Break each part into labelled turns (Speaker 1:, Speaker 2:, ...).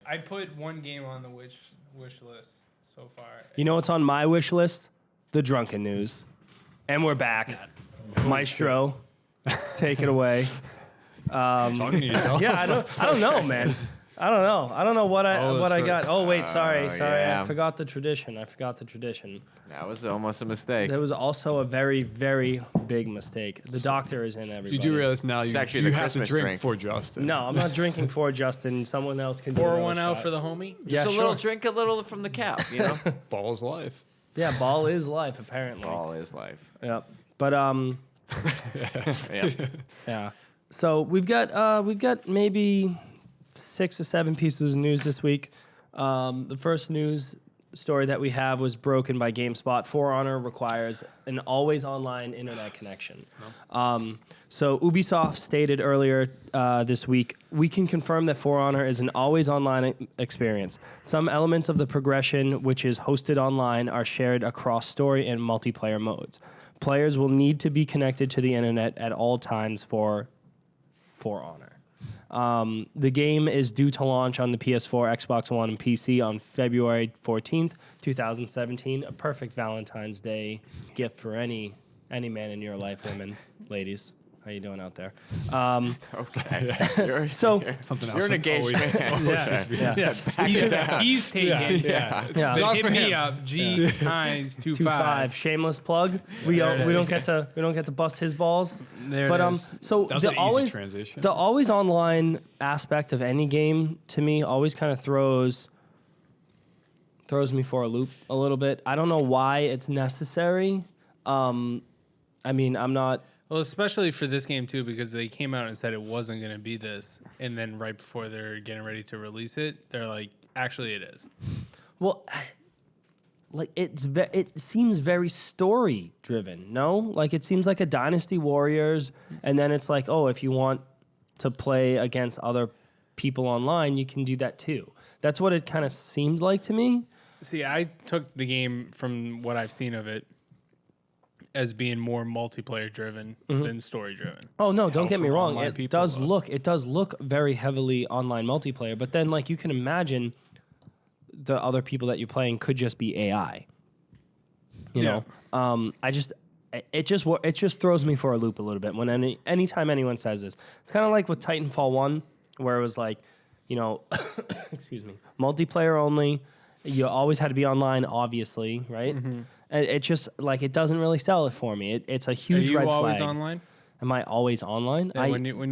Speaker 1: I put one game on the wish list so far.
Speaker 2: You know what's on my wish list? The Drunken news. And we're back. Maestro, take it away.
Speaker 3: Talking to yourself.
Speaker 2: Yeah, I don't know, man. I don't know what I got. Oh wait, sorry.
Speaker 4: yeah.
Speaker 2: I forgot the tradition.
Speaker 4: That was almost a mistake.
Speaker 2: There was also a very, very big mistake. The doctor is in everybody.
Speaker 3: You do realize now you
Speaker 4: actually
Speaker 3: you
Speaker 4: the
Speaker 3: have to
Speaker 4: Christmas
Speaker 3: drink
Speaker 4: drink.
Speaker 3: for Justin.
Speaker 2: No, I'm not drinking for Justin. Someone else can do
Speaker 1: Pour
Speaker 2: another
Speaker 1: one out
Speaker 2: shot.
Speaker 1: for the homie.
Speaker 2: Yeah,
Speaker 4: Just a
Speaker 2: sure.
Speaker 4: little drink, a little from the cow, you know?
Speaker 3: Ball's life.
Speaker 2: Yeah, ball is life, apparently.
Speaker 4: All is life.
Speaker 2: Yeah. But
Speaker 4: Yeah.
Speaker 2: yeah. So we've got maybe 6 or 7 pieces of news this week. The first news story that we have was broken by GameSpot. For Honor requires an always online internet connection. So Ubisoft stated earlier this week, we can confirm that For Honor is an always online experience. Some elements of the progression, which is hosted online, are shared across story and multiplayer modes. Players will need to be connected to the internet at all times for Honor. The game is due to launch on the PS4, Xbox One, and PC on February 14th, 2017. A perfect Valentine's Day gift for any man in your life, women, ladies. How you doing out there?
Speaker 4: Okay.
Speaker 3: Something else.
Speaker 4: You're an engaged man.
Speaker 1: He's taking.
Speaker 2: Yeah.
Speaker 1: But hit me up. G Hines 25.
Speaker 2: Shameless plug. We don't get to bust his balls.
Speaker 1: There
Speaker 2: But
Speaker 1: it is.
Speaker 2: so
Speaker 3: That was
Speaker 2: the
Speaker 3: an easy
Speaker 2: always
Speaker 3: transition.
Speaker 2: the always online aspect of any game to me always kind of throws me for a loop a little bit. I don't know why it's necessary. I mean, I'm not.
Speaker 1: Well, especially for this game too, because they came out and said it wasn't going to be this, and then right before they're getting ready to release it, they're like, "Actually, it is."
Speaker 2: Well, like it seems very story driven. No, like it seems like a Dynasty Warriors, and then it's like, oh, if you want to play against other people online, you can do that too. That's what it kind of seemed like to me.
Speaker 1: See, I took the game from what I've seen of it as being more multiplayer driven than story driven.
Speaker 2: Oh no, don't get me
Speaker 3: for
Speaker 2: wrong.
Speaker 3: online
Speaker 2: It
Speaker 3: people,
Speaker 2: does
Speaker 3: though.
Speaker 2: look very heavily online multiplayer, but then like you can imagine the other people that you're playing could just be AI. You know, it just throws me for a loop a little bit when anytime anyone says this. It's kind of like with Titanfall 1 where it was like, you know, excuse me, multiplayer only. You always had to be online, obviously, right? And it just like it doesn't really sell it for me. It's a
Speaker 1: Are
Speaker 2: huge
Speaker 1: you
Speaker 2: red
Speaker 1: always
Speaker 2: flag.
Speaker 1: online?
Speaker 2: Am I always online?
Speaker 1: Yeah, when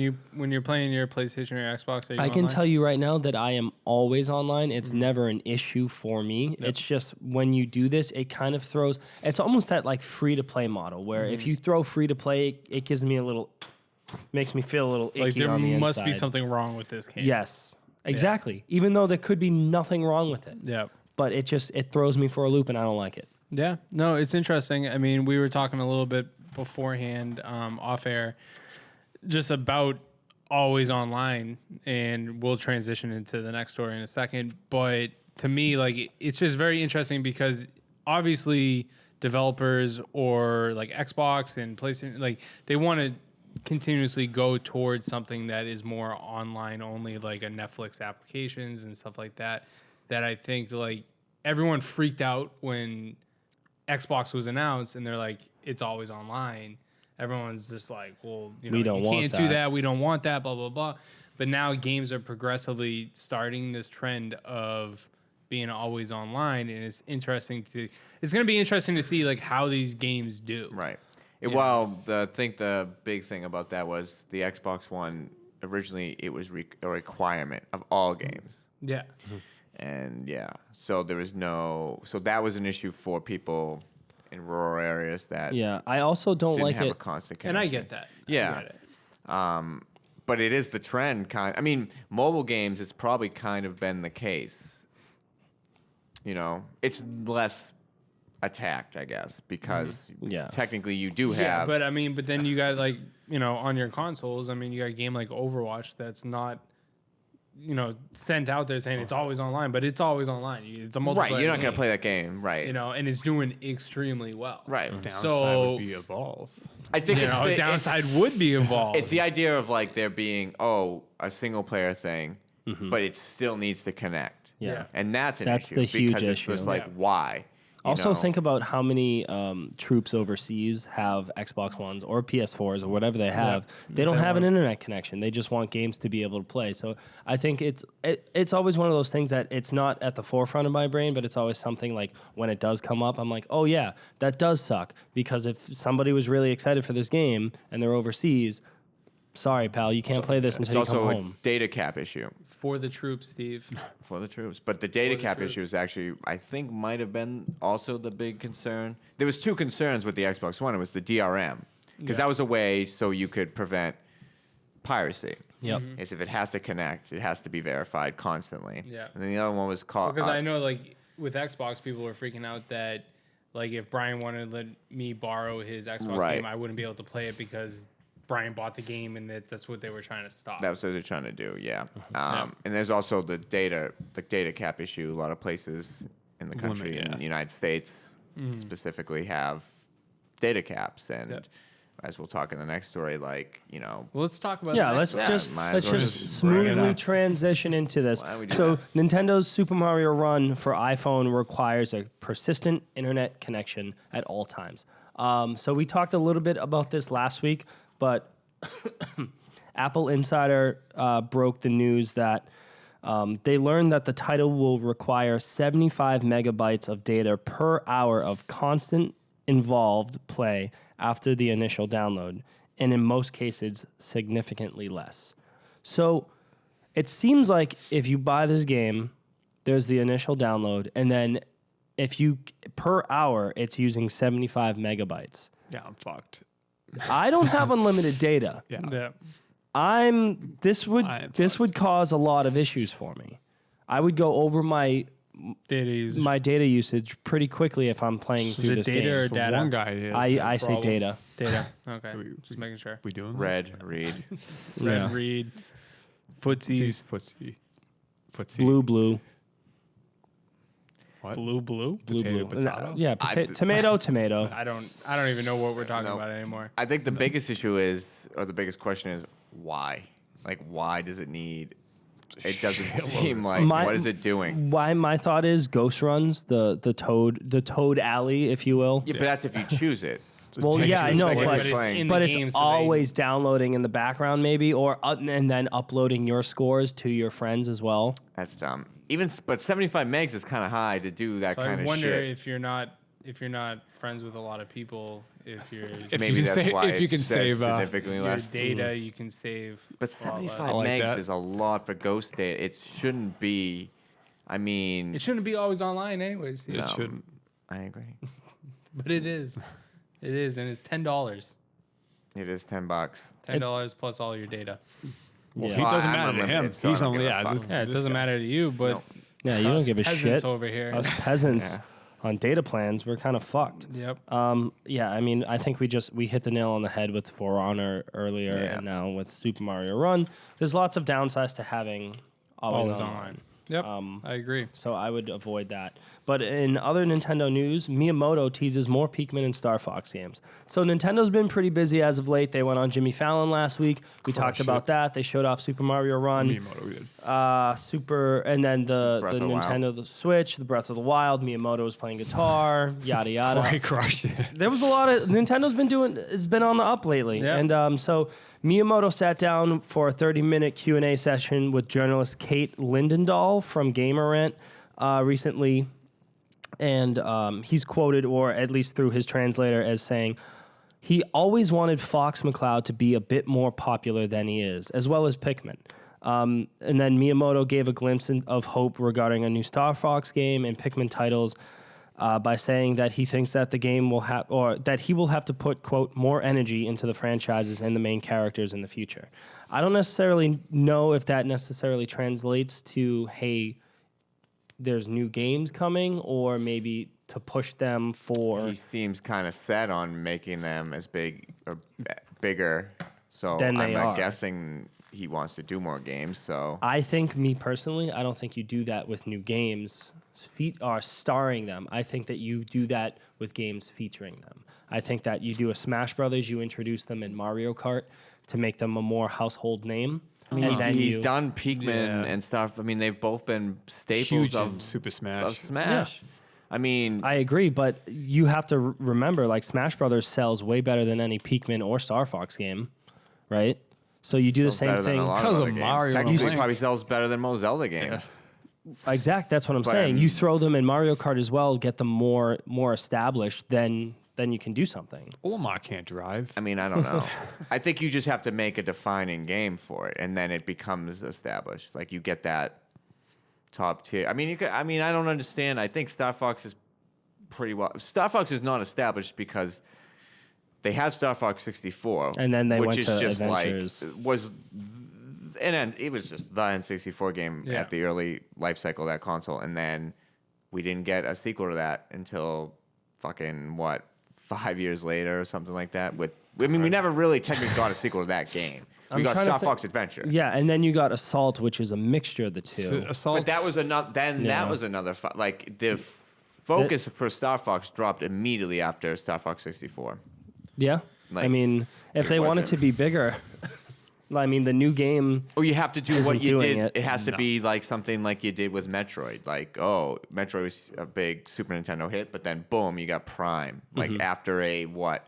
Speaker 1: you're playing your PlayStation or Xbox, are you
Speaker 2: I
Speaker 1: online?
Speaker 2: can tell you right now that I am always online. It's never an issue for me. It's just when you do this, it kind of throws. It's almost that like free to play model where if you throw free to play, it gives me a little, makes me feel a little icky
Speaker 1: Like there
Speaker 2: on the
Speaker 1: must be
Speaker 2: inside.
Speaker 1: something wrong with this game.
Speaker 2: Yes, exactly. Even though there could be nothing wrong with it,
Speaker 1: Yeah.
Speaker 2: but it throws me for a loop, and I don't like it.
Speaker 1: Yeah. No, it's interesting. I mean, we were talking a little bit beforehand, off air, just about always online, and we'll transition into the next story in a second. But to me, like, it's just very interesting because obviously developers or like Xbox and PlayStation, like they want to continuously go towards something that is more online only, like a Netflix applications and stuff like that. That I think like everyone freaked out when Xbox was announced, and they're like, it's always online. Everyone's just like, well, you know,
Speaker 2: We don't
Speaker 1: you
Speaker 2: want
Speaker 1: can't do
Speaker 2: that.
Speaker 1: that. We don't want that. Blah blah blah. But now games are progressively starting this trend of being always online, and it's interesting to. It's going to be interesting to see like how these games do.
Speaker 4: Right. Well, I think the big thing about that was the Xbox One, originally it was a requirement of all games.
Speaker 1: Yeah.
Speaker 4: And yeah, so there was so that was an issue for people in rural areas that
Speaker 2: Yeah, I also don't
Speaker 4: didn't
Speaker 2: like
Speaker 4: have
Speaker 2: it.
Speaker 4: a constant connection.
Speaker 1: And I get that.
Speaker 4: Yeah.
Speaker 1: I get it.
Speaker 4: But it is the trend I mean, mobile games, it's probably kind of been the case. You know, it's less attacked, I guess, because
Speaker 2: Yeah.
Speaker 4: technically you do
Speaker 1: Yeah,
Speaker 4: have.
Speaker 1: but I mean, but then you got like, you know, on your consoles, I mean, you got a game like Overwatch that's not, you know, sent out there saying it's always online, but it's always online. It's a multiplayer
Speaker 4: right, you're not
Speaker 1: game,
Speaker 4: going to play that game, right?
Speaker 1: you know, and it's doing extremely well.
Speaker 4: Right.
Speaker 3: Downside
Speaker 1: So-
Speaker 3: would be Evolve.
Speaker 4: I think
Speaker 1: You
Speaker 4: it's
Speaker 1: know,
Speaker 4: the
Speaker 1: downside would be involved.
Speaker 4: It's the idea of like there being a single player thing, but it still needs to connect.
Speaker 2: Yeah.
Speaker 4: And that's an
Speaker 2: That's
Speaker 4: issue
Speaker 2: the huge
Speaker 4: because it's
Speaker 2: issue.
Speaker 4: just like,
Speaker 1: Yeah.
Speaker 4: why? You
Speaker 2: Also,
Speaker 4: know?
Speaker 2: think about how many troops overseas have Xbox Ones or PS4s or whatever they have. They don't have an internet connection. They just want games to be able to play. So I think it's always one of those things that it's not at the forefront of my brain, but it's always something like when it does come up, I'm like, oh yeah, that does suck. Because if somebody was really excited for this game and they're overseas, sorry, pal, you can't play this
Speaker 4: It's
Speaker 2: until you come
Speaker 4: also a
Speaker 2: home.
Speaker 4: data cap issue
Speaker 1: For the troops, Steve.
Speaker 4: for the troops. But the data
Speaker 1: the
Speaker 4: cap
Speaker 1: troops.
Speaker 4: issue is actually, I think, might have been also the big concern. There was two concerns with the Xbox One. It was the DRM, because that was a way so you could prevent piracy.
Speaker 2: Yep.
Speaker 4: Is if it has to connect, it has to be verified constantly.
Speaker 1: Yeah.
Speaker 4: And then the other one was called.
Speaker 1: Because I know, like, with Xbox, people were freaking out that, like, if Brian wanted to let me borrow his Xbox
Speaker 4: Right.
Speaker 1: game, I wouldn't be able to play it because Brian bought the game, and that's what they were trying to stop.
Speaker 4: That's what they're trying to do, yeah.
Speaker 1: Yeah.
Speaker 4: And there's also the data cap issue. A lot of places in the country, in the United States specifically, have data caps. And
Speaker 1: Yep.
Speaker 4: as we'll talk in the next story, like, you know,
Speaker 1: Well, let's talk about
Speaker 2: Yeah,
Speaker 1: the
Speaker 2: let's
Speaker 1: next
Speaker 4: Yeah,
Speaker 2: just
Speaker 4: might
Speaker 2: let's
Speaker 4: as well
Speaker 2: just
Speaker 4: just bring it
Speaker 2: smoothly
Speaker 4: up.
Speaker 2: transition into this.
Speaker 4: Why don't we do
Speaker 2: So
Speaker 4: that?
Speaker 2: Nintendo's Super Mario Run for iPhone requires a persistent internet connection at all times. So we talked a little bit about this last week, but Apple Insider broke the news that they learned that the title will require 75 megabytes of data per hour of constant involved play after the initial download, and in most cases, significantly less. So it seems like if you buy this game, there's the initial download, and then if you per hour, it's using 75 megabytes.
Speaker 3: Yeah, I'm fucked.
Speaker 2: I don't have unlimited data.
Speaker 3: Yeah.
Speaker 1: Yeah.
Speaker 2: This would cause a lot of issues for me. I would go over my
Speaker 1: Data usage.
Speaker 2: data usage pretty quickly if I'm playing
Speaker 1: Is
Speaker 2: through
Speaker 1: it
Speaker 2: this
Speaker 1: data
Speaker 2: game.
Speaker 1: or
Speaker 3: For
Speaker 1: data?
Speaker 3: one guy, it is.
Speaker 2: I say
Speaker 1: Problem.
Speaker 2: data.
Speaker 1: Data. Okay.
Speaker 3: we-
Speaker 1: Just making sure.
Speaker 3: we doing this?
Speaker 4: red, read.
Speaker 1: Red,
Speaker 2: Yeah.
Speaker 1: read,
Speaker 3: Footsies.
Speaker 1: footsies,
Speaker 3: Footsie.
Speaker 2: Blue.
Speaker 3: What?
Speaker 1: blue.
Speaker 3: Potato, potato?
Speaker 2: Yeah, tomato.
Speaker 1: I don't even know what we're talking
Speaker 4: No.
Speaker 1: about anymore.
Speaker 4: I think the biggest issue is, or the biggest question is, why? Like, why does it need? It doesn't seem like. What is it doing?
Speaker 2: Why my thought is Ghost Runs, the Toad Alley, if you will.
Speaker 4: Yeah, but that's if you choose it.
Speaker 2: Well,
Speaker 3: Takes
Speaker 2: yeah, I
Speaker 3: us
Speaker 2: know,
Speaker 3: like
Speaker 4: but
Speaker 3: a-
Speaker 1: But it's
Speaker 4: playing.
Speaker 1: in
Speaker 2: But
Speaker 1: the
Speaker 2: it's
Speaker 1: game, so
Speaker 2: always downloading in the background, maybe, or and then uploading your scores to your friends as well.
Speaker 4: That's dumb. But 75 megs is kind of high to do that
Speaker 1: So
Speaker 4: kind
Speaker 1: I
Speaker 4: of
Speaker 1: wonder
Speaker 4: shit.
Speaker 1: if you're not friends with a lot of people, if you're
Speaker 3: If
Speaker 4: Maybe
Speaker 3: you can
Speaker 4: that's
Speaker 3: save,
Speaker 4: why
Speaker 3: if you
Speaker 4: it
Speaker 3: can
Speaker 4: says
Speaker 3: save,
Speaker 4: significantly
Speaker 1: your
Speaker 4: less.
Speaker 1: data, you can save.
Speaker 4: But
Speaker 1: a lot less.
Speaker 4: 75
Speaker 3: like
Speaker 4: megs
Speaker 3: that.
Speaker 4: is a lot for ghost data. It shouldn't be. I mean,
Speaker 1: It shouldn't be always online, anyways.
Speaker 3: it
Speaker 4: No.
Speaker 3: shouldn't.
Speaker 4: I agree.
Speaker 1: But it is. It is, and it's $10.
Speaker 4: It is $10.
Speaker 1: $10 plus all your data.
Speaker 3: Well,
Speaker 2: Yeah.
Speaker 3: he doesn't
Speaker 4: I'm
Speaker 3: matter to him.
Speaker 4: unlimited, so I
Speaker 3: He's
Speaker 4: don't
Speaker 3: only
Speaker 4: give a
Speaker 3: yeah.
Speaker 4: fuck.
Speaker 3: This,
Speaker 1: Yeah, it
Speaker 3: this
Speaker 1: doesn't
Speaker 3: guy.
Speaker 1: matter to you, but
Speaker 4: No.
Speaker 2: Yeah, you don't
Speaker 1: us
Speaker 2: give a
Speaker 1: peasants
Speaker 2: shit.
Speaker 1: over here.
Speaker 2: Us peasants
Speaker 4: Yeah.
Speaker 2: on data plans, we're kind of fucked.
Speaker 1: Yep.
Speaker 2: Yeah, I mean, I think we hit the nail on the head with For Honor earlier,
Speaker 4: Yeah.
Speaker 2: and now with Super Mario Run. There's lots of downsides to having always online.
Speaker 1: Yep. I agree.
Speaker 2: So I would avoid that. But in other Nintendo news, Miyamoto teases more Pikmin and Star Fox games. So Nintendo's been pretty busy as of late. They went on Jimmy Fallon last week. We talked
Speaker 3: Crush
Speaker 2: about
Speaker 3: it.
Speaker 2: that. They showed off Super Mario Run.
Speaker 3: Miyamoto did.
Speaker 2: And then the
Speaker 4: Breath of the Wild.
Speaker 2: Nintendo the Switch, the Breath of the Wild. Miyamoto was playing guitar, yada yada.
Speaker 3: Quite crushed it.
Speaker 2: There was a lot of Nintendo's been on the up lately,
Speaker 1: Yeah.
Speaker 2: and so Miyamoto sat down for a 30-minute Q&A session with journalist Kate Lindendahl from Gamer Rant recently, and he's quoted, or at least through his translator, as saying he always wanted Fox McCloud to be a bit more popular than he is, as well as Pikmin. And then Miyamoto gave a glimpse of hope regarding a new Star Fox game and Pikmin titles by saying that he thinks that the game will have, or that he will have to put, quote, more energy into the franchises and the main characters in the future. I don't necessarily know if that necessarily translates to, hey, there's new games coming, or maybe to push them for...
Speaker 4: He seems kind of set on making them as big or bigger. So
Speaker 2: Than they
Speaker 4: I'm
Speaker 2: are.
Speaker 4: guessing he wants to do more games. So
Speaker 2: I think, me personally, I don't think you do that with new games starring them. I think that you do that with games featuring them. I think that you do a Smash Brothers, you introduce them in Mario Kart to make them a more household name.
Speaker 4: I mean,
Speaker 2: And then
Speaker 4: he's
Speaker 2: you-
Speaker 4: done Pikmin
Speaker 3: Yeah.
Speaker 4: and stuff. I mean, they've both been staples
Speaker 3: Huge in
Speaker 4: of
Speaker 3: Super Smash.
Speaker 4: of Smash. I mean,
Speaker 2: I agree, but you have to remember, like Smash Brothers sells way better than any Pikmin or Star Fox game, right? So you do the
Speaker 4: sells
Speaker 2: same
Speaker 4: better than
Speaker 2: thing.
Speaker 4: a lot
Speaker 3: Because
Speaker 4: of
Speaker 3: of
Speaker 4: other games.
Speaker 3: Mario and
Speaker 4: Technically, it
Speaker 3: Link.
Speaker 4: probably sells better than most Zelda games.
Speaker 2: Exact. That's what I'm
Speaker 4: But,
Speaker 2: saying. You throw them in Mario Kart as well, get them more established, then you can do something.
Speaker 3: Olimar can't drive.
Speaker 4: I mean, I don't know. I think you just have to make a defining game for it, and then it becomes established. Like you get that top tier. I mean, you could. I mean, I don't understand. I think Star Fox is pretty well. Star Fox is not established because they had Star Fox 64,
Speaker 2: And then they
Speaker 4: which
Speaker 2: went
Speaker 4: is
Speaker 2: to
Speaker 4: just
Speaker 2: Adventures.
Speaker 4: like was. And then it was just the N64 game
Speaker 1: Yeah.
Speaker 4: at the early life cycle of that console, and then we didn't get a sequel to that until fucking what 5 years later or something like that. I mean, we never really technically got a sequel to that game. We
Speaker 2: I'm
Speaker 4: got
Speaker 2: trying to
Speaker 4: Star
Speaker 2: think-
Speaker 4: Fox Adventure.
Speaker 2: Yeah, and then you got Assault, which is a mixture of the two.
Speaker 3: Assault.
Speaker 4: But that was another. Then
Speaker 2: Yeah.
Speaker 4: that was another. Like the focus for Star Fox dropped immediately after Star Fox 64.
Speaker 2: Yeah. I
Speaker 4: Like,
Speaker 2: mean, if
Speaker 4: it
Speaker 2: they wanted
Speaker 4: wasn't-
Speaker 2: to be bigger, I mean, the new game.
Speaker 4: Or you have to do
Speaker 2: Isn't
Speaker 4: what you
Speaker 2: doing
Speaker 4: did.
Speaker 2: it.
Speaker 4: It has to be like something like you did with Metroid. Like, oh, Metroid was a big Super Nintendo hit, but then boom, you got Prime. Like after a what,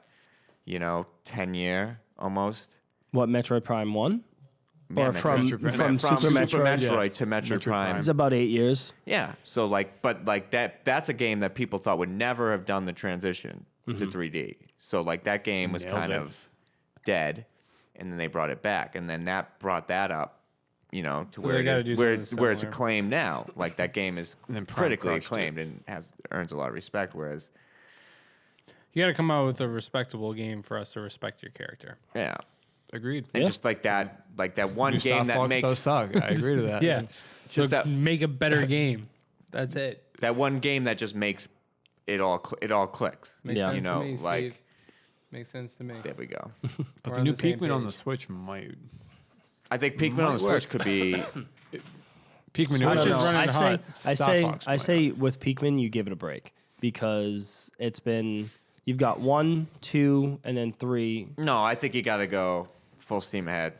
Speaker 4: 10-year almost.
Speaker 2: What, Metroid Prime 1?
Speaker 4: Yeah,
Speaker 2: Or from
Speaker 3: Metroid Prime.
Speaker 2: from Super Metroid?
Speaker 3: Yeah.
Speaker 4: to Metroid
Speaker 3: Metroid
Speaker 4: Prime.
Speaker 2: It's about 8 years.
Speaker 4: Yeah. So that's a game that people thought would never have done the transition to 3D. So like that game was
Speaker 3: Nailed
Speaker 4: kind
Speaker 3: it.
Speaker 4: of dead, and then they brought it back, and then that brought that up, to where
Speaker 1: they
Speaker 4: it
Speaker 1: gotta
Speaker 4: is,
Speaker 1: do
Speaker 4: where
Speaker 1: something
Speaker 4: where it's
Speaker 1: similar.
Speaker 4: acclaimed now. Like that game is
Speaker 3: And then Prime
Speaker 4: critically
Speaker 3: crushed it.
Speaker 4: acclaimed and earns a lot of respect. Whereas,
Speaker 1: You got to come out with a respectable game for us to respect your character.
Speaker 4: yeah,
Speaker 3: Agreed.
Speaker 4: and
Speaker 2: Yeah.
Speaker 4: just like that one
Speaker 3: New Star
Speaker 4: game that
Speaker 3: Fox
Speaker 4: makes
Speaker 3: does suck. I agree to that.
Speaker 1: Yeah.
Speaker 4: Just
Speaker 1: So
Speaker 4: that-
Speaker 1: make a better game. That's it.
Speaker 4: that one game that just makes it all clicks.
Speaker 1: Makes
Speaker 2: Yeah.
Speaker 1: sense
Speaker 4: You know,
Speaker 1: to me,
Speaker 4: like-
Speaker 1: Steve. Makes sense to me.
Speaker 4: There we go.
Speaker 3: But
Speaker 1: We're
Speaker 3: the
Speaker 1: on
Speaker 3: new
Speaker 1: the same
Speaker 3: Pikmin on the
Speaker 1: page.
Speaker 3: Switch might.
Speaker 4: I think Pikmin on the
Speaker 3: Might work.
Speaker 4: Switch could be.
Speaker 3: Pikmin
Speaker 2: I
Speaker 1: Switch
Speaker 2: don't
Speaker 1: is
Speaker 2: know.
Speaker 1: running
Speaker 2: I say,
Speaker 1: hot.
Speaker 2: I
Speaker 3: Star
Speaker 2: say,
Speaker 3: Fox
Speaker 2: I
Speaker 3: might
Speaker 2: say, with Pikmin, you give it a break because it's been. You've got 1, 2, and then 3.
Speaker 4: No, I think you got to go full steam ahead.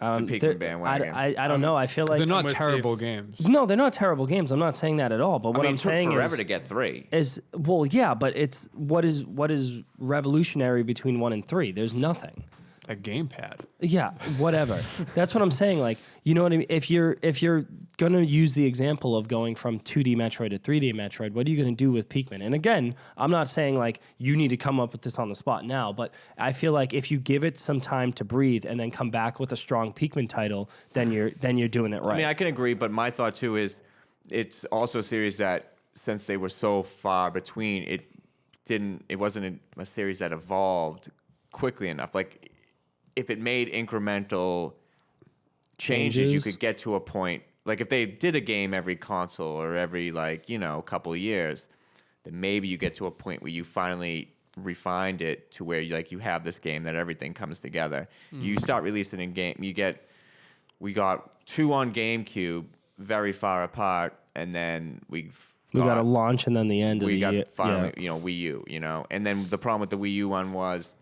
Speaker 4: Pikmin
Speaker 2: they're-
Speaker 4: bandwagon.
Speaker 2: I don't know. I feel like
Speaker 3: They're not
Speaker 1: with
Speaker 3: terrible games.
Speaker 2: No, they're not terrible games. I'm not saying that at all. But what
Speaker 4: I mean,
Speaker 2: I'm
Speaker 4: it took
Speaker 2: saying
Speaker 4: forever
Speaker 2: is,
Speaker 4: to get 3.
Speaker 2: well, yeah, but it's what is revolutionary between 1 and 3? There's nothing.
Speaker 3: A gamepad.
Speaker 2: Yeah, whatever. That's what I'm saying. Like, you know what I mean? If you're gonna use the example of going from 2D Metroid to 3D Metroid, what are you gonna do with Pikmin? And again, I'm not saying like you need to come up with this on the spot now, but I feel like if you give it some time to breathe and then come back with a strong Pikmin title, then you're doing it right.
Speaker 4: I mean, I can agree, but my thought too is it's also a series that since they were so far between, it wasn't a series that evolved quickly enough. Like if it made incremental changes, you
Speaker 2: Changes.
Speaker 4: could get to a point. Like if they did a game every console or every couple of years, then maybe you get to a point where you finally refined it to where you have this game that everything comes together. You start releasing in game. We got 2 on GameCube, very far apart, and then we
Speaker 2: got a launch and then the end of
Speaker 4: we
Speaker 2: the
Speaker 4: got
Speaker 2: year.
Speaker 4: finally,
Speaker 2: Yeah.
Speaker 4: Wii U, and then the problem with the Wii U one was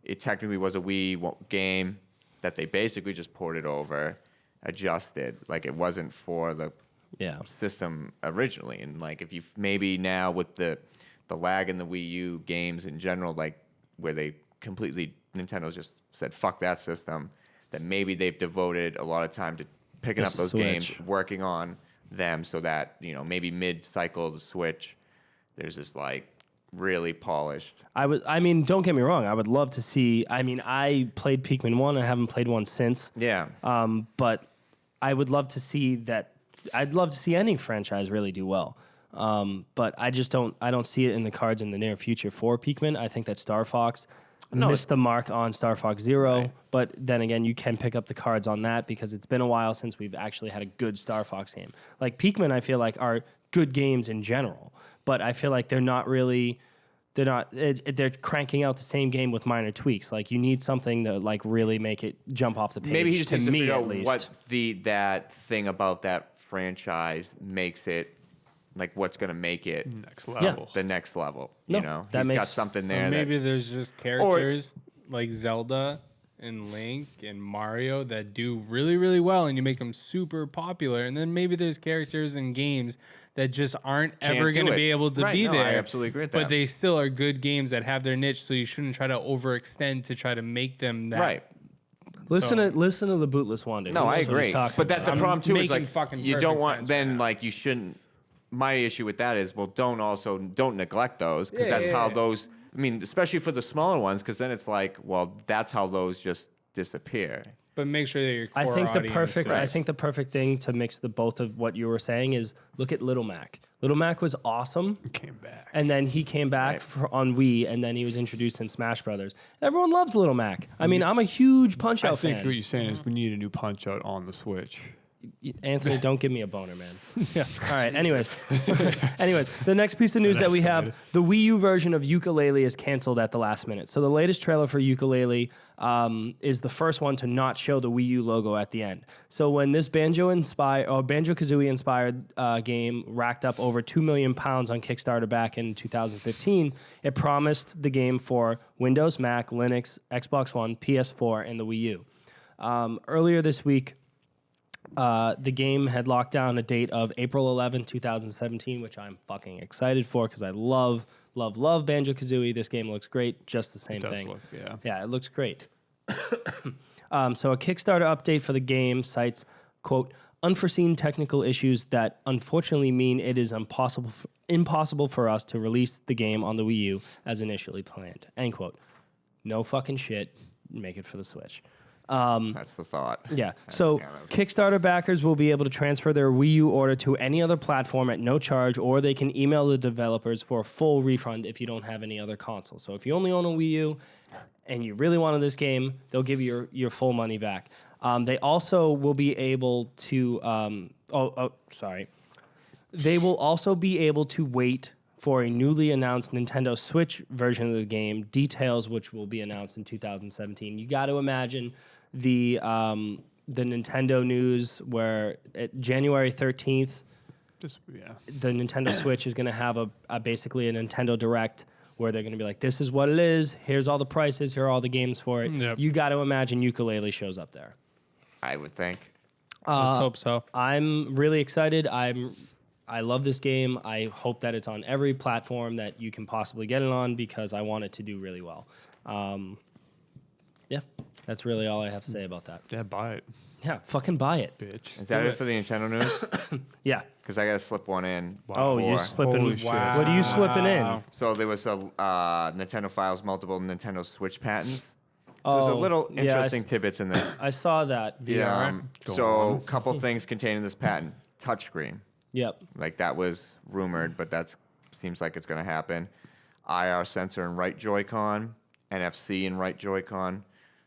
Speaker 4: it technically was a Wii game that they basically just ported over, adjusted, like it wasn't for the
Speaker 2: Yeah.
Speaker 4: system originally, and like if you maybe now with the lag in the Wii U games in general, like where they completely Nintendo's just said fuck that system, that maybe they've devoted a lot of time to picking
Speaker 2: The
Speaker 4: up those
Speaker 2: Switch.
Speaker 4: games, working on them, so that maybe mid-cycle the Switch, there's this like really polished.
Speaker 2: I mean, don't get me wrong. I would love to see. I mean, I played Pikmin 1. I haven't played 1 since.
Speaker 4: Yeah,
Speaker 2: But I would love to see that. I'd love to see any franchise really do well. But I just don't. I don't see it in the cards in the near future for Pikmin. I think that Star Fox missed the mark on Star Fox Zero.
Speaker 4: Right.
Speaker 2: But then again, you can pick up the cards on that because it's been a while since we've actually had a good Star Fox game. Like Pikmin, I feel like are good games in general, but I feel like they're not really. They're not. They're cranking out the same game with minor tweaks. Like you need something to like really make it jump off the page.
Speaker 4: maybe he just
Speaker 2: to
Speaker 4: needs to
Speaker 2: me
Speaker 4: figure
Speaker 2: at
Speaker 4: out
Speaker 2: least.
Speaker 4: what that thing about that franchise makes it, like what's going to make it
Speaker 3: Next level.
Speaker 4: the next level.
Speaker 2: No, that
Speaker 4: He's got
Speaker 2: makes-
Speaker 4: something
Speaker 1: Or
Speaker 4: there.
Speaker 1: maybe there's just characters like Zelda and Link and Mario that do really, really well, and you make them super popular. And then maybe there's characters in games that just aren't ever
Speaker 4: do
Speaker 1: going to
Speaker 4: it.
Speaker 1: be able to
Speaker 4: Right,
Speaker 1: be
Speaker 4: no,
Speaker 1: there.
Speaker 4: I absolutely agree with
Speaker 1: But
Speaker 4: that.
Speaker 1: they still are good games that have their niche, so you shouldn't try to overextend to try to make them that.
Speaker 4: Right.
Speaker 2: Listen
Speaker 1: So-
Speaker 2: to the Bootless Wanda.
Speaker 4: No,
Speaker 2: He
Speaker 4: I
Speaker 2: knows what he's
Speaker 4: agree.
Speaker 2: talking
Speaker 4: But that the
Speaker 2: about.
Speaker 4: problem too is
Speaker 1: making
Speaker 4: like
Speaker 1: fucking
Speaker 4: you don't
Speaker 1: perfect
Speaker 4: want
Speaker 1: sense
Speaker 4: then
Speaker 1: right now.
Speaker 4: like you shouldn't. My issue with that is well, don't neglect those because that's how
Speaker 1: yeah.
Speaker 4: those. I mean, especially for the smaller ones, because then it's like, well, that's how those just disappear.
Speaker 1: But make sure that your core
Speaker 2: I think the
Speaker 1: audience
Speaker 2: perfect. I
Speaker 1: is-
Speaker 2: think the perfect thing to mix the both of what you were saying is look at Little Mac. Little Mac was awesome,
Speaker 3: Came back.
Speaker 2: and then he came back
Speaker 4: Right.
Speaker 2: on Wii, and then he was introduced in Smash Brothers. Everyone loves Little Mac. I mean, I'm a huge Punch
Speaker 3: I
Speaker 2: Out
Speaker 3: think
Speaker 2: fan.
Speaker 3: what you're saying is we need a new Punch Out on the Switch.
Speaker 2: Anthony, don't give me a boner, man. Yeah. All right. Anyways, the next piece of news that we have: the Wii U version of Yooka-Laylee is canceled at the last minute. So the latest trailer for Yooka-Laylee is the first one to not show the Wii U logo at the end. So when this Banjo-Kazooie inspired game racked up over £2 million on Kickstarter back in 2015, it promised the game for Windows, Mac, Linux, Xbox One, PS4, and the Wii U. Earlier this week, the game had locked down a date of April 11, 2017, which I'm fucking excited for because I love Banjo-Kazooie. This game looks great, just the same
Speaker 3: Does
Speaker 2: thing.
Speaker 3: look, yeah.
Speaker 2: Yeah, it looks great. So a Kickstarter update for the game cites, quote, unforeseen technical issues that unfortunately mean it is impossible for us to release the game on the Wii U as initially planned, end quote. No fucking shit. Make it for the Switch.
Speaker 4: That's the thought.
Speaker 2: Yeah.
Speaker 4: That's
Speaker 2: So
Speaker 4: kind of-
Speaker 2: Kickstarter backers will be able to transfer their Wii U order to any other platform at no charge, or they can email the developers for a full refund if you don't have any other console. So if you only own a Wii U and you really wanted this game, they'll give you your full money back. They also will be able to. They will also be able to wait for a newly announced Nintendo Switch version of the game, details which will be announced in 2017. You got to imagine the Nintendo news where January 13th,
Speaker 3: Yeah.
Speaker 2: the Nintendo Switch is going to have basically a Nintendo Direct where they're going to be like, this is what it is. Here's all the prices. Here are all the games for it.
Speaker 1: Yep.
Speaker 2: You got to imagine Yooka-Laylee shows up there.
Speaker 4: I would think.
Speaker 1: Let's hope so.
Speaker 2: I'm really excited. I love this game. I hope that it's on every platform that you can possibly get it on because I want it to do really well. Yeah, that's really all I have to say about that.
Speaker 3: Yeah, buy it,
Speaker 2: Yeah, fucking buy it.
Speaker 3: bitch.
Speaker 4: Is that it for the Nintendo news?
Speaker 2: Yeah.
Speaker 4: Because I got to slip one in.
Speaker 2: Oh, you
Speaker 4: before.
Speaker 2: slipping?
Speaker 3: Holy shit.
Speaker 2: What are you slipping in?
Speaker 1: Wow.
Speaker 4: So there was a Nintendo files multiple Nintendo Switch patents. So there's a
Speaker 2: Oh,
Speaker 4: little
Speaker 2: yeah,
Speaker 4: interesting tidbits in this.
Speaker 2: I saw that.
Speaker 4: Yeah.
Speaker 3: Go
Speaker 4: So
Speaker 3: on.
Speaker 4: a couple things contained in this patent. Touchscreen.
Speaker 2: Yep.
Speaker 4: Like that was rumored, but that seems like it's going to happen. IR sensor in right Joy-Con, NFC in right Joy-Con,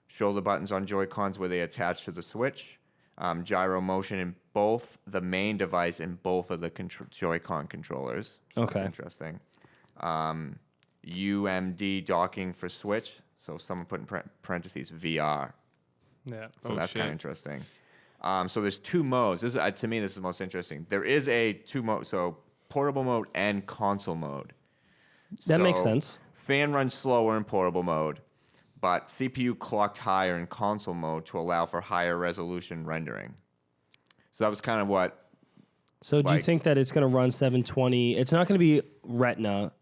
Speaker 4: shoulder buttons on Joy-Cons where they attach to the Switch, gyro motion in both the main device and both of the Joy-Con controllers. So
Speaker 2: Okay.
Speaker 4: That's interesting. UMD docking for Switch. So someone put in parentheses VR.
Speaker 1: Yeah.
Speaker 4: So that's
Speaker 3: shit.
Speaker 4: kind of interesting. So there's two modes. This is, to me, this is the most interesting. There is a two mode, so portable mode and console mode.
Speaker 2: That makes
Speaker 4: So
Speaker 2: sense.
Speaker 4: Fan runs slower in portable mode, but CPU clocked higher in console mode to allow for higher resolution rendering. So that was kind of what.
Speaker 2: So do you
Speaker 4: Like-
Speaker 2: think that it's going to run 720? It's not going to be Retina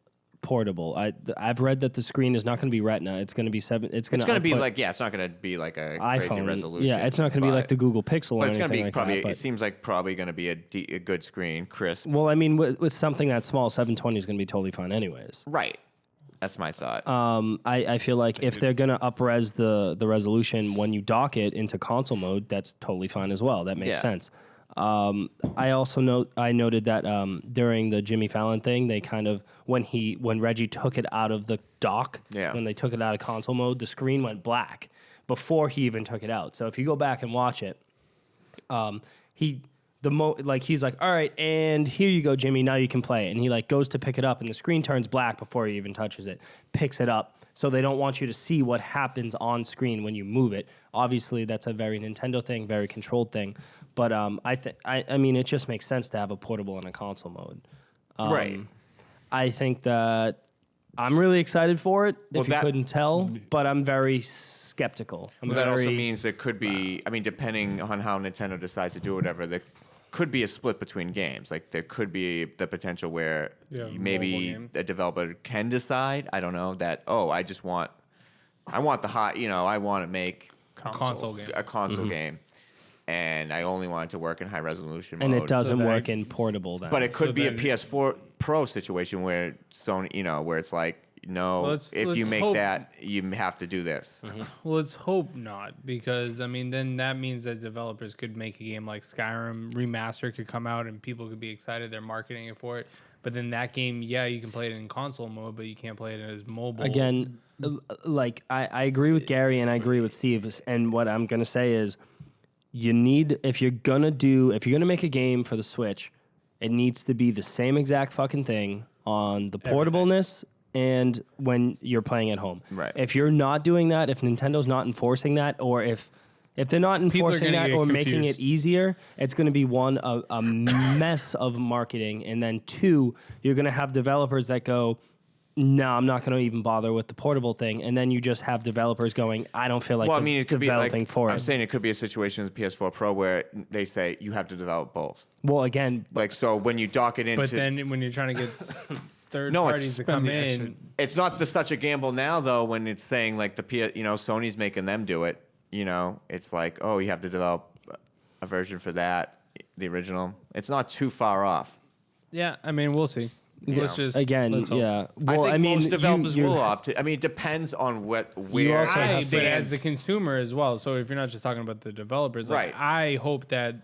Speaker 2: portable. I've read that the screen is not going to be Retina. It's going to be
Speaker 4: It's going to be like, yeah, it's not going to be like a crazy
Speaker 2: iPhone
Speaker 4: resolution.
Speaker 2: Yeah, it's not going to be like the Google Pixel or
Speaker 4: But it's
Speaker 2: anything
Speaker 4: going to be
Speaker 2: like
Speaker 4: probably.
Speaker 2: that. But,
Speaker 4: It seems like probably going to be a good screen, crisp.
Speaker 2: well, I mean, with something that small, 720 is going to be totally fine, anyways.
Speaker 4: Right. That's my thought.
Speaker 2: I feel like if they're going to up-res the resolution when you dock it into console mode, that's totally fine as well. That makes
Speaker 4: Yeah.
Speaker 2: sense. I also noted that during the Jimmy Fallon thing, they kind of when Reggie took it out of the dock,
Speaker 4: Yeah.
Speaker 2: when they took it out of console mode, the screen went black before he even took it out. So if you go back and watch it, he's like, all right, and here you go, Jimmy. Now you can play it. And he like goes to pick it up, and the screen turns black before he even touches it. Picks it up. So they don't want you to see what happens on screen when you move it. Obviously, that's a very Nintendo thing, very controlled thing. But I mean, it just makes sense to have a portable and a console mode.
Speaker 4: Right.
Speaker 2: I think that I'm really excited for it.
Speaker 4: Well,
Speaker 2: if you
Speaker 4: that-
Speaker 2: couldn't tell, but I'm very skeptical.
Speaker 4: Well, that also means there could be, I mean, depending on how Nintendo decides to do whatever, there could be a split between games. Like, there could be the potential where maybe a developer can decide, I don't know, that, I want the hot, I want to make
Speaker 1: console game.
Speaker 4: a console game. And I only want it to work in high resolution mode.
Speaker 2: And it doesn't work in portable then.
Speaker 4: But it could be a PS4 Pro situation where Sony, where it's like, no, if you make that, you have to do this.
Speaker 1: Well, let's hope not, because then that means that developers could make a game like Skyrim remaster could come out and people could be excited. They're marketing it for it, but then that game, you can play it in console mode, but you can't play it as mobile.
Speaker 2: Again, like I agree with Gary and I agree with Steve, and what I'm gonna say is, if you're gonna make a game for the Switch, it needs to be the same exact fucking thing on the portableness and when you're playing at home.
Speaker 4: Right.
Speaker 2: If you're not doing that, if Nintendo's not enforcing that, or if they're not enforcing that or making it easier, it's going to be one, a mess of marketing, and then two, you're going to have developers that go, no, I'm not going to even bother with the portable thing, and then you just have developers going, I don't feel like
Speaker 4: it could
Speaker 2: developing
Speaker 4: be like,
Speaker 2: for it.
Speaker 4: I'm saying it could be a situation with the PS4 Pro where they say you have to develop both.
Speaker 2: Well, again,
Speaker 4: Like, so when you dock it into...
Speaker 1: But then when you're trying to get third parties to come in...
Speaker 4: It's not such a gamble now, though, when it's saying, like, Sony's making them do it. It's like, you have to develop a version for that, the original. It's not too far off.
Speaker 1: Yeah, we'll see. Let's just
Speaker 2: again,
Speaker 1: let's hope.
Speaker 2: yeah.
Speaker 4: Well, I think most developers will opt to. It depends on where
Speaker 2: also
Speaker 1: But
Speaker 2: have
Speaker 1: as the consumer as well. So if you're not just talking about the developers,
Speaker 4: Right.
Speaker 1: I hope that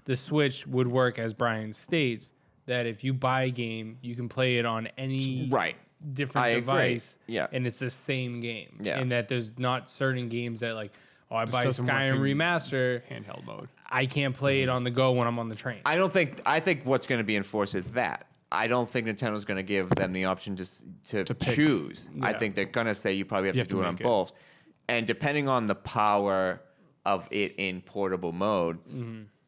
Speaker 1: the Switch would work as Brian states, that if you buy a game, you can play it on any different device, and it's the same game.
Speaker 4: Yeah.
Speaker 1: And that there's not certain games that I buy
Speaker 3: doesn't work
Speaker 1: Skyrim
Speaker 3: in
Speaker 1: remaster,
Speaker 3: handheld mode.
Speaker 1: I can't play it on the go when I'm on the train.
Speaker 4: I think what's going to be enforced is that. I don't think Nintendo's going to give them the option to choose. I think they're going to say you probably have to do it on both. And depending on the power of it in portable mode,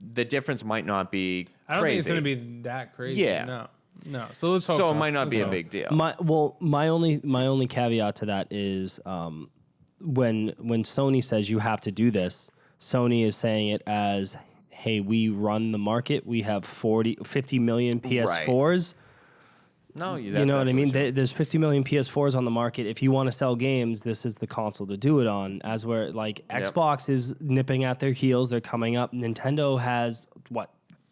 Speaker 4: the difference might not be crazy.
Speaker 1: I don't think it's going to be that crazy.
Speaker 4: Yeah.
Speaker 1: No. So let's hope
Speaker 4: So it might not be a big deal.
Speaker 2: My only caveat to that is when Sony says you have to do this, Sony is saying it as, hey, we run the market. We have 50 million PS4s.
Speaker 4: No,
Speaker 2: you know what I mean? There's 50 million PS4s on the market. If you want to sell games, this is the console to do it on. As where Xbox is nipping at their heels, they're coming up. Nintendo has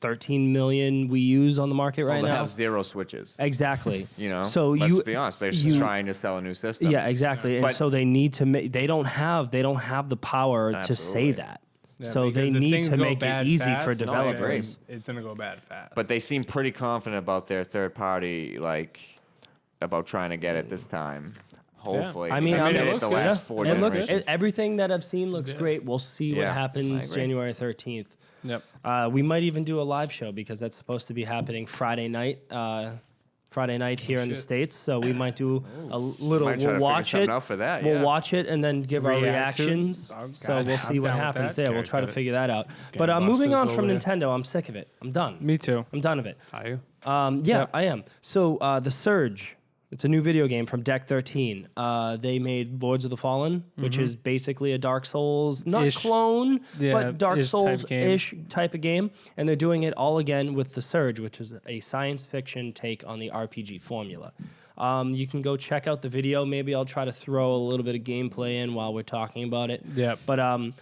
Speaker 2: 13 million Wii U's on the market right now.
Speaker 4: They have 0 Switches.
Speaker 2: Exactly.
Speaker 4: So let's be honest, they're just trying to sell a new system.
Speaker 2: Yeah, exactly. And so they need to make. They don't have the power to say that.
Speaker 1: Yeah,
Speaker 2: so they need to make it easy for developers.
Speaker 1: It's going to go bad fast.
Speaker 4: But they seem pretty confident about their third party, about trying to get it this time. Hopefully.
Speaker 2: I mean,
Speaker 4: it
Speaker 1: looks
Speaker 4: the
Speaker 1: good.
Speaker 4: last 4 generations.
Speaker 2: Everything that I've seen looks great. We'll see what happens January 13th.
Speaker 1: Yep.
Speaker 2: We might even do a live show because that's supposed to be happening Friday night. Here in the States, so we might do a little. We'll watch it.
Speaker 4: Out for that,
Speaker 2: We'll watch it and then give our
Speaker 1: React to it.
Speaker 2: reactions. So we'll see
Speaker 1: I'm
Speaker 2: what
Speaker 1: down with
Speaker 2: happens
Speaker 1: that.
Speaker 2: there. We'll try to figure that out. But
Speaker 3: Gangbusters
Speaker 2: moving on from
Speaker 3: over here.
Speaker 2: Nintendo, I'm sick of it. I'm done.
Speaker 1: Me too.
Speaker 2: I'm done of it.
Speaker 3: Are you?
Speaker 2: I am. So The Surge, it's a new video game from Deck 13. They made Lords of the Fallen, which is basically a Dark Souls, not
Speaker 1: Ish.
Speaker 2: clone, but Dark
Speaker 1: ish type
Speaker 2: Souls-ish type of game. And they're doing it all again with The Surge, which is a science fiction take on the RPG formula. You can go check out the video. Maybe I'll try to throw a little bit of gameplay in while we're talking about it.
Speaker 1: Yep.
Speaker 2: But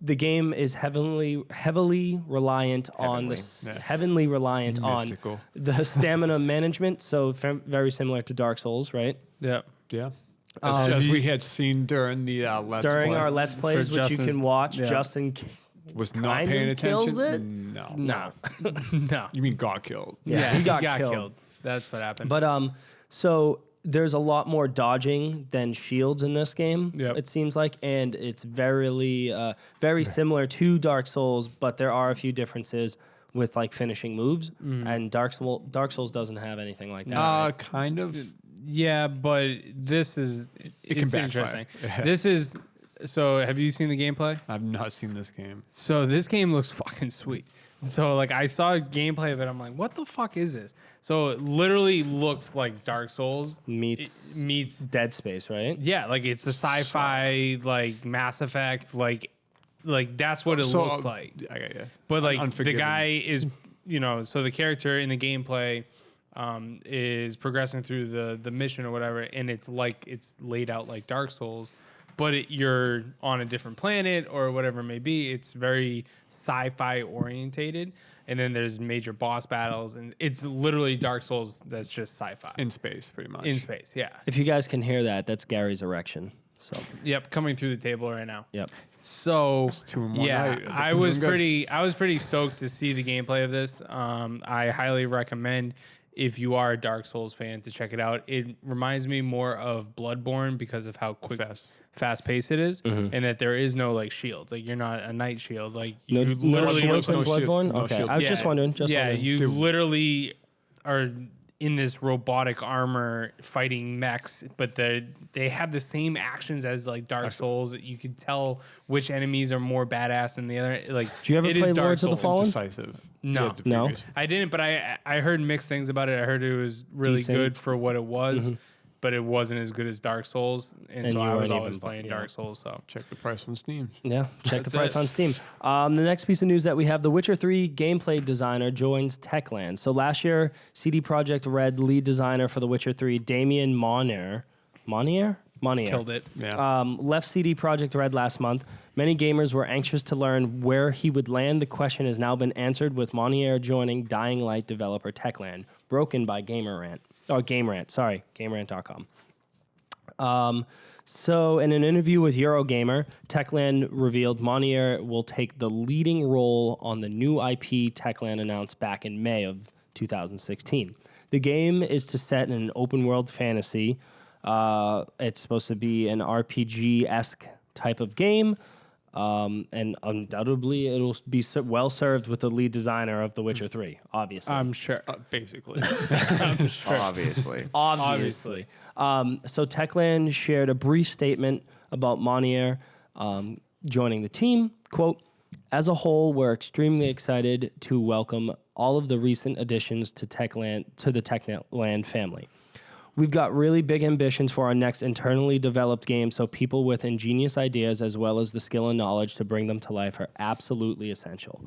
Speaker 2: the game is heavily reliant on
Speaker 3: Mystical.
Speaker 2: the stamina management. So very similar to Dark Souls, right?
Speaker 1: Yep.
Speaker 3: Yeah. As we had seen during the Let's
Speaker 2: During
Speaker 3: Play.
Speaker 2: our Let's Plays, which you
Speaker 1: Justin's-
Speaker 2: can watch,
Speaker 1: yeah.
Speaker 2: Justin
Speaker 3: was not
Speaker 2: kinda
Speaker 3: paying
Speaker 2: kills
Speaker 3: attention.
Speaker 2: it?
Speaker 3: No.
Speaker 1: No.
Speaker 3: You mean got killed?
Speaker 2: Yeah, he got killed.
Speaker 1: That's what happened.
Speaker 2: But so there's a lot more dodging than shields in this game.
Speaker 1: Yep.
Speaker 2: It seems like, and it's very similar to Dark Souls, but there are a few differences with finishing moves. And Dark Souls doesn't have anything like that.
Speaker 3: Kind of.
Speaker 1: yeah, but this is
Speaker 3: can
Speaker 1: it's
Speaker 3: backfire.
Speaker 1: interesting. So have you seen the gameplay?
Speaker 3: I've not seen this game.
Speaker 1: So this game looks fucking sweet. So like I saw gameplay of it. I'm like, what the fuck is this? So it literally looks like Dark Souls
Speaker 2: meets Dead Space, right?
Speaker 1: yeah, like it's a sci-fi like Mass Effect like that's what it looks like.
Speaker 3: Yeah.
Speaker 1: But like the
Speaker 3: Unforgiven.
Speaker 1: guy is, so the character in the gameplay is progressing through the mission or whatever, and it's laid out like Dark Souls, but you're on a different planet or whatever it may be. It's very sci-fi orientated, and then there's major boss battles, and it's literally Dark Souls that's just sci-fi
Speaker 3: In space, pretty much.
Speaker 1: in space. Yeah.
Speaker 2: If you guys can hear that, that's Gary's erection. So,
Speaker 1: Yep. Coming through the table right now.
Speaker 2: yep.
Speaker 1: So
Speaker 3: 2 in 1
Speaker 1: yeah,
Speaker 3: night. That's
Speaker 1: I was
Speaker 3: doing good.
Speaker 1: pretty stoked to see the gameplay of this. I highly recommend if you are a Dark Souls fan to check it out. It reminds me more of Bloodborne because of how quick, fast paced it is, and that there is no like shield. Like you're not a knight shield. Like
Speaker 2: No,
Speaker 1: you
Speaker 2: no
Speaker 1: literally
Speaker 2: shields in
Speaker 3: no shield.
Speaker 2: Bloodborne?
Speaker 3: No
Speaker 2: Okay,
Speaker 3: shield.
Speaker 2: I was just wondering.
Speaker 1: you
Speaker 3: Dude.
Speaker 1: literally are in this robotic armor fighting mechs, but they have the same actions as like Dark Souls. You can tell which enemies are more badass than the other. Like,
Speaker 2: Do you ever
Speaker 1: it
Speaker 2: play
Speaker 1: is Dark
Speaker 2: Lords of the
Speaker 1: Souls.
Speaker 2: Fallen?
Speaker 3: Decisive.
Speaker 1: No.
Speaker 3: Yeah, the
Speaker 2: No?
Speaker 3: previous-
Speaker 1: I didn't, but I heard mixed things about it. I heard it was really
Speaker 2: Decent.
Speaker 1: good for what it was, but it wasn't as good as Dark Souls, and so
Speaker 2: you
Speaker 1: I was
Speaker 2: weren't
Speaker 1: always
Speaker 2: even-
Speaker 1: playing
Speaker 2: yeah.
Speaker 1: Dark Souls. So
Speaker 3: Check the price on Steam.
Speaker 2: Yeah, check the
Speaker 1: That's
Speaker 2: price
Speaker 1: it.
Speaker 2: on Steam. The next piece of news that we have, The Witcher 3 gameplay designer joins Techland. So last year, CD Projekt Red lead designer for The Witcher 3, Damien Monnier
Speaker 1: killed it.
Speaker 3: Yeah.
Speaker 2: left CD Projekt Red last month. Many gamers were anxious to learn where he would land. The question has now been answered with Monnier joining Dying Light developer Techland, broken by GameRant.com. So, in an interview with Eurogamer, Techland revealed Monnier will take the leading role on the new IP Techland announced back in May of 2016. The game is to set in an open world fantasy. It's supposed to be an RPG-esque type of game. And undoubtedly, it'll be well served with the lead designer of The Witcher 3, obviously.
Speaker 1: I'm sure.
Speaker 3: Basically.
Speaker 4: Obviously.
Speaker 2: Obviously. So Techland shared a brief statement about Monnier joining the team. Quote, as a whole, we're extremely excited to welcome all of the recent additions to the Techland family. We've got really big ambitions for our next internally developed game, so people with ingenious ideas as well as the skill and knowledge to bring them to life are absolutely essential.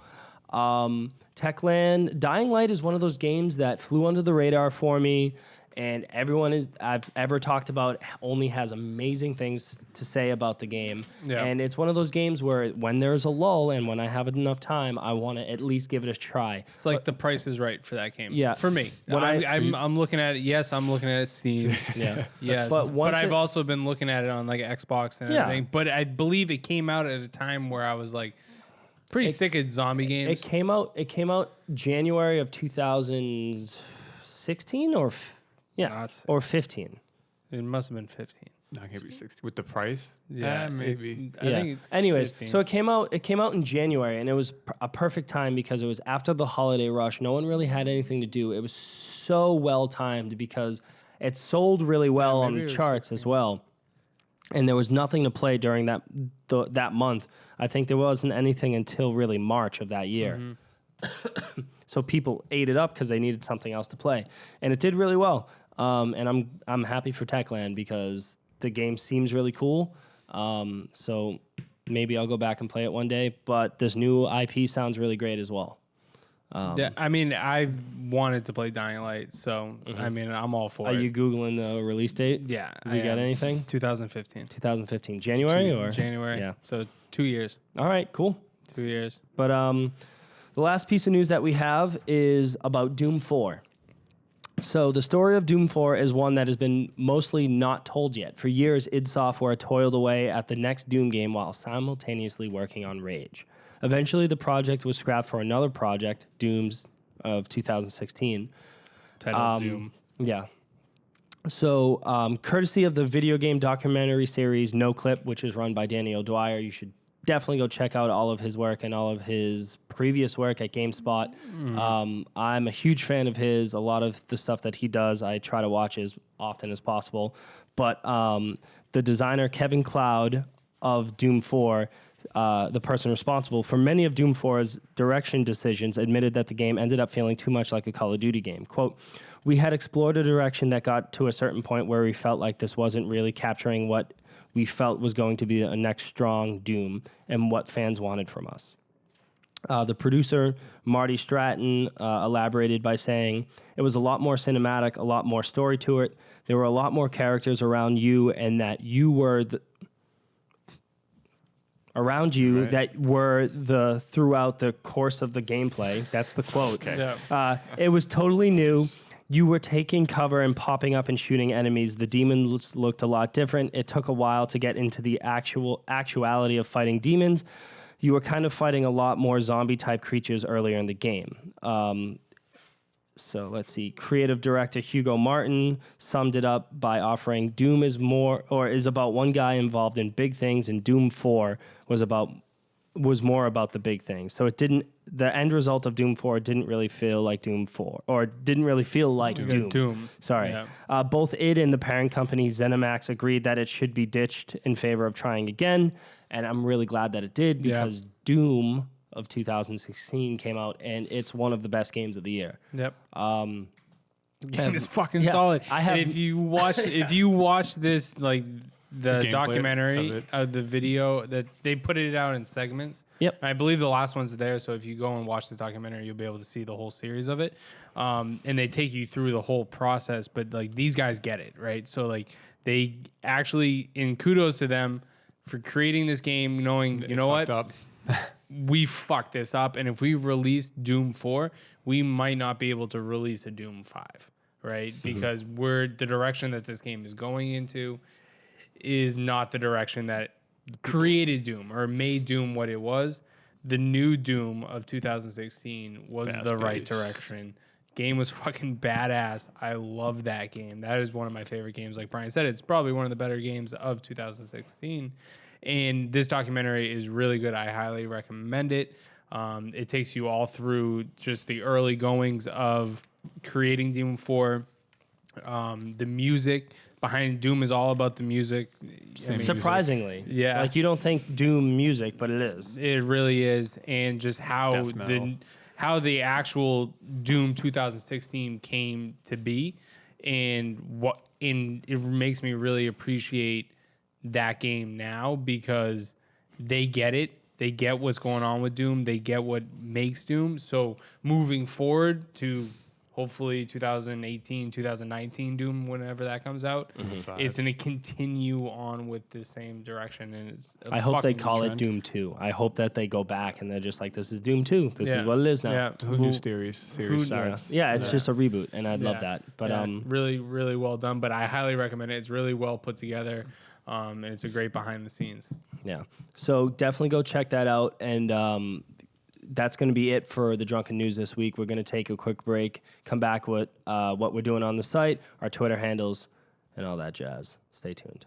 Speaker 2: Techland, Dying Light is one of those games that flew under the radar for me, and everyone I've ever talked about only has amazing things to say about the game.
Speaker 1: Yeah.
Speaker 2: And it's one of those games where when there's a lull and when I have enough time, I want to at least give it a try.
Speaker 1: It's like the price is right for that game.
Speaker 2: Yeah.
Speaker 1: For me.
Speaker 2: When
Speaker 1: I'm looking at it. Yes, I'm looking at it Steam.
Speaker 2: Yeah.
Speaker 1: Yes.
Speaker 2: But
Speaker 1: But,
Speaker 2: once
Speaker 1: I've
Speaker 2: it-
Speaker 1: also been looking at it on like Xbox and
Speaker 2: Yeah.
Speaker 1: everything. But I believe it came out at a time where I was like pretty sick of zombie games.
Speaker 2: It came out January of 2016 or
Speaker 1: Not
Speaker 2: or 15.
Speaker 1: It must have been 15.
Speaker 3: Not gonna be 60 with the price.
Speaker 1: Yeah,
Speaker 3: maybe.
Speaker 1: I think
Speaker 2: Anyways,
Speaker 1: 15.
Speaker 2: so it came out in January, and it was a perfect time because it was after the holiday rush. No one really had anything to do. It was so well timed because it sold really well
Speaker 1: maybe
Speaker 2: on
Speaker 1: it
Speaker 2: the
Speaker 1: was
Speaker 2: charts as well. And there was nothing to play during that month. I think there wasn't anything until really March of that year. So people ate it up because they needed something else to play, and it did really well. And I'm happy for Techland because the game seems really cool. So maybe I'll go back and play it one day. But this new IP sounds really great as well.
Speaker 1: yeah, I mean, I've wanted to play Dying Light, so I mean, I'm all for
Speaker 2: Are
Speaker 1: it.
Speaker 2: you googling the release date?
Speaker 1: Yeah.
Speaker 2: You got anything?
Speaker 1: 2015.
Speaker 2: 2015 January or
Speaker 1: January.
Speaker 2: Yeah.
Speaker 1: So 2 years.
Speaker 2: All right, cool.
Speaker 1: 2 years.
Speaker 2: But the last piece of news that we have is about Doom 4. So the story of Doom 4 is one that has been mostly not told yet. For years, id Software toiled away at the next Doom game while simultaneously working on Rage. Eventually, the project was scrapped for another project, Doom's of 2016.
Speaker 1: Titled Doom.
Speaker 2: Yeah. So, courtesy of the video game documentary series No Clip, which is run by Danny O'Dwyer, you should definitely go check out all of his work and all of his previous work at GameSpot. I'm a huge fan of his. A lot of the stuff that he does, I try to watch as often as possible. But the designer Kevin Cloud of Doom 4 the person responsible for many of Doom 4's direction decisions, admitted that the game ended up feeling too much like a Call of Duty game. Quote, "We had explored a direction that got to a certain point where we felt like this wasn't really capturing what we felt was going to be a next strong Doom and what fans wanted from us." The producer, Marty Stratton, elaborated by saying, "It was a lot more cinematic, a lot more story to it. There were a lot more characters around you, and that you were that were the throughout the course of the gameplay." That's the quote.
Speaker 1: Yeah.
Speaker 2: It was totally new. You were taking cover and popping up and shooting enemies. The demons looked a lot different. It took a while to get into the actuality of fighting demons. You were kind of fighting a lot more zombie-type creatures earlier in the game. So let's see. Creative director Hugo Martin summed it up by offering Doom is about one guy involved in big things, and Doom 4 was more about the big things. So the end result of Doom 4 didn't really feel like Doom 4, or didn't really feel like Doom. Sorry.
Speaker 1: Yeah.
Speaker 2: Both it and the parent company ZeniMax agreed that it should be ditched in favor of trying again, and I'm really glad that it did, because Doom of 2016 came out, and it's one of the best games of the year.
Speaker 1: Yep. Game is fucking solid.
Speaker 2: And
Speaker 1: if you watch this, like the
Speaker 3: gameplay
Speaker 1: documentary
Speaker 3: of it.
Speaker 1: of the video, that they put it out in segments.
Speaker 2: Yep.
Speaker 1: I believe the last one's there, so if you go and watch the documentary, you'll be able to see the whole series of it. And they take you through the whole process, but like these guys get it, right? So like they actually, and kudos to them for creating this game, knowing, you know what?
Speaker 3: Up.
Speaker 1: We fucked this up, and if we released Doom 4, we might not be able to release a Doom 5, right? Because the direction that this game is going into is not the direction that created Doom or made Doom what it was. The new Doom of 2016 was the right direction. Game was fucking badass. I love that game. That is one of my favorite games. Like Brian said, it's probably one of the better games of 2016. And this documentary is really good. I highly recommend it. It takes you all through just the early goings of creating Doom 4. The music behind Doom is all about the music.
Speaker 2: Surprisingly.
Speaker 1: Yeah.
Speaker 2: Like, you don't think Doom music, but it is.
Speaker 1: It really is. And just how the actual Doom 2016 came to be, and it makes me really appreciate that game now, because they get it. They get what's going on with Doom. They get what makes Doom. So moving forward to hopefully 2018, 2019 Doom, whenever that comes out, it's going to continue on with the same direction. And
Speaker 2: I hope they call it Doom 2. I hope that they go back and they're just like, this is Doom 2. This is what it is now.
Speaker 1: Yeah.
Speaker 3: It's a new series starts.
Speaker 2: Yeah, it's just a reboot, and I'd love that. But
Speaker 1: really, really well done. But I highly recommend it. It's really well put together. And it's a great behind the scenes.
Speaker 2: Yeah. So definitely go check that out. And that's going to be it for the Drunken News this week. We're going to take a quick break, come back with what we're doing on the site, our Twitter handles, and all that jazz. Stay tuned.